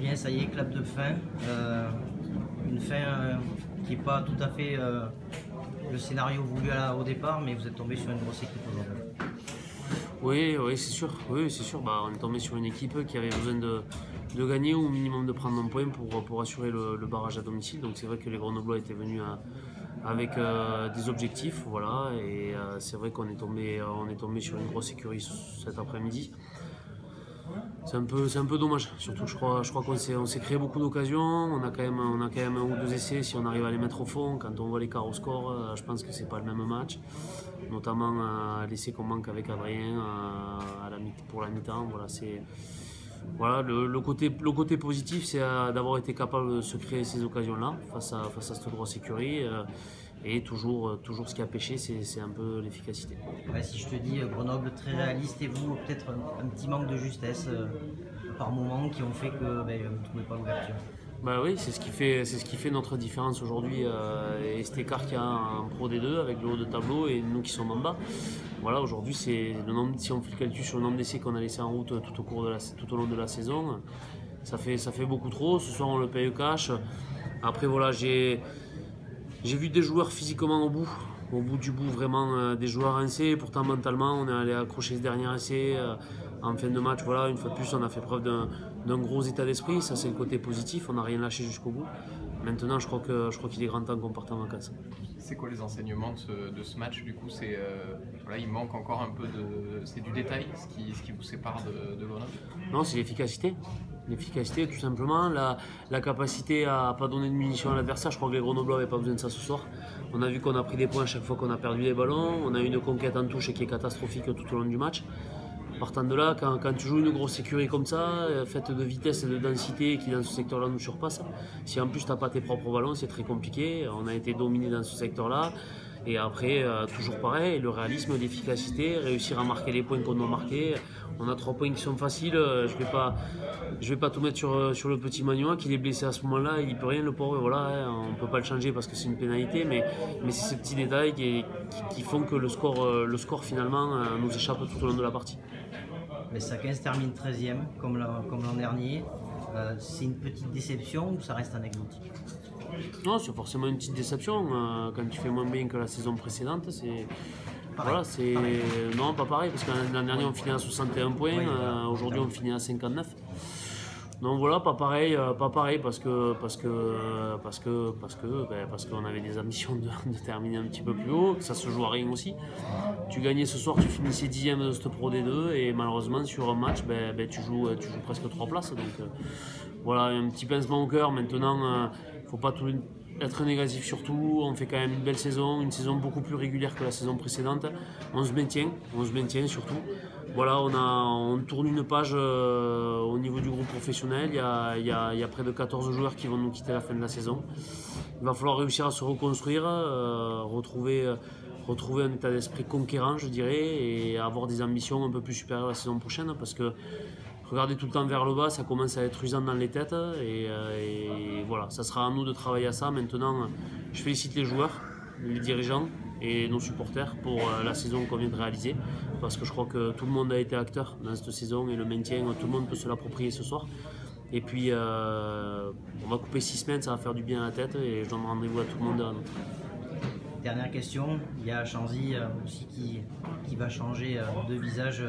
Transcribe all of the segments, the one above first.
revient, ça y est, clap de fin. Une fin qui n'est pas tout à fait le scénario voulu au départ, mais vous êtes tombé sur une grosse équipe aujourd'hui. Oui, c'est sûr. Oui, c'est sûr. On est tombé sur une équipe qui avait besoin de gagner ou au minimum de prendre un point pour assurer le barrage à domicile. Donc c'est vrai que les Grenoblois étaient venus avec des objectifs, voilà. Et c'est vrai qu'on est tombé sur une grosse écurie cet après-midi. C'est un peu dommage. Surtout, je crois qu'on s'est créé beaucoup d'occasions. On a quand même un ou deux essais si on arrive à les mettre au fond. Quand on voit l'écart au score, je pense que c'est pas le même match. Notamment l'essai qu'on manque avec Adrien pour la mi-temps. Voilà, le côté positif, c'est d'avoir été capable de se créer ces occasions-là face à cette grosse écurie. Et toujours ce qui a pêché, c'est un peu l'efficacité. Ouais, si je te dis Grenoble très réaliste et vous, peut-être un petit manque de justesse par moment qui ont fait que vous ne trouvez pas l'ouverture. Oui, c'est ce qui fait notre différence aujourd'hui et cet écart qu'il y a en Pro D2 avec le haut de tableau et nous qui sommes en bas. Voilà, aujourd'hui, si on fait le calcul sur le nombre d'essais qu'on a laissé en route tout au long de la saison, ça fait beaucoup trop. Ce soir, on le paye cash. Après, voilà, j'ai vu des joueurs physiquement au bout du bout, vraiment des joueurs rincés. Pourtant, mentalement, on est allé accrocher ce dernier essai. En fin de match, voilà, une fois de plus, on a fait preuve d'un gros état d'esprit. Ça, c'est le côté positif. On n'a rien lâché jusqu'au bout. Maintenant, je crois qu'il est grand temps qu'on parte en vacances. C'est quoi les enseignements de ce match? Du coup, il manque encore un peu c'est du détail, ce qui vous sépare de Grenoble? Non, c'est l'efficacité. L'efficacité, tout simplement. La capacité à ne pas donner de munitions à l'adversaire. Je crois que les Grenoblois n'avaient pas besoin de ça ce soir. On a vu qu'on a pris des points à chaque fois qu'on a perdu les ballons. On a eu une conquête en touche qui est catastrophique tout au long du match. Partant de là, quand tu joues une grosse écurie comme ça, faite de vitesse et de densité qui dans ce secteur-là nous surpasse, si en plus tu n'as pas tes propres ballons, c'est très compliqué. On a été dominé dans ce secteur-là. Et après, toujours pareil, le réalisme, l'efficacité, réussir à marquer les points qu'on doit marquer. On a 3 points qui sont faciles. Je vais pas tout mettre sur le petit Magnois qui est blessé à ce moment-là. Il peut rien, le pauvre. Voilà, on peut pas le changer parce que c'est une pénalité. Mais c'est ces petits détails qui font que le score finalement nous échappe tout au long de la partie. Mais ça 15 termine 13e comme l'an dernier. C'est une petite déception ou ça reste anecdotique? Non, c'est forcément une petite déception. Quand tu fais moins bien que la saison précédente, non, pas pareil, parce que l'an dernier on finit à 61 points, aujourd'hui on finit à 59. Donc voilà, pas pareil parce qu'on avait des ambitions de terminer un petit peu plus haut, que ça se joue à rien aussi. Tu gagnais ce soir, tu finissais 10e de cette Pro D2 et malheureusement sur un match, tu joues presque 3 places. Donc voilà, un petit pincement au cœur. Maintenant, faut pas tout être négatif surtout. On fait quand même une belle saison, une saison beaucoup plus régulière que la saison précédente. On se maintient surtout. Voilà, on tourne une page au niveau du groupe professionnel. Il y a près de 14 joueurs qui vont nous quitter à la fin de la saison. Il va falloir réussir à se reconstruire, retrouver un état d'esprit conquérant, je dirais, et avoir des ambitions un peu plus supérieures la saison prochaine, parce que regarder tout le temps vers le bas, ça commence à être usant dans les têtes, et voilà, ça sera à nous de travailler à ça. Maintenant, je félicite les joueurs, les dirigeants et nos supporters pour la saison qu'on vient de réaliser, parce que je crois que tout le monde a été acteur dans cette saison et le maintien, tout le monde peut se l'approprier ce soir. Et puis on va couper 6 semaines, ça va faire du bien à la tête et je donne rendez-vous à tout le monde. Dernière question, il y a Chanzy aussi qui va changer de visage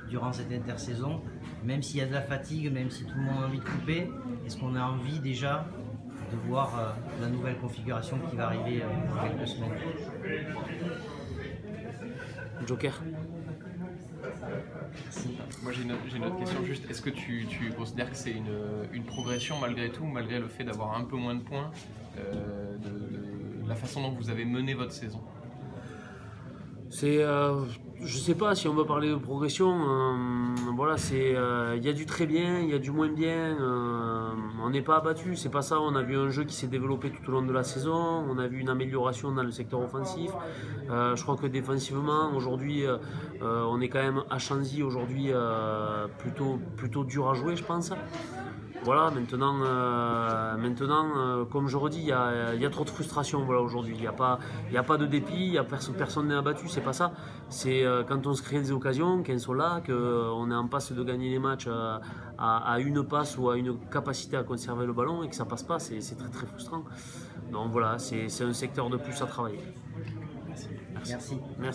durant cette intersaison. Même s'il y a de la fatigue, même si tout le monde a envie de couper, est-ce qu'on a envie déjà de voir la nouvelle configuration qui va arriver dans quelques semaines? Joker. Merci. Moi j'ai une autre question juste, est-ce que tu considères que c'est une progression malgré tout, malgré le fait d'avoir un peu moins de points, de la façon dont vous avez mené votre saison? Je sais pas si on veut parler de progression. Voilà, il y a du très bien, il y a du moins bien. On n'est pas abattu, c'est pas ça. On a vu un jeu qui s'est développé tout au long de la saison. On a vu une amélioration dans le secteur offensif. Je crois que défensivement, aujourd'hui, on est quand même à Chanzy aujourd'hui plutôt dur à jouer, je pense. Voilà, maintenant, comme je redis, il y a trop de frustration, voilà, aujourd'hui. Il y a pas de dépit, personne n'est abattu, c'est pas ça. C'est quand on se crée des occasions, qu'elles sont là, qu'on est en passe de gagner les matchs à une passe ou à une capacité à conserver le ballon et que ça passe pas, c'est très très frustrant. Donc voilà, c'est un secteur de plus à travailler. Merci. Merci.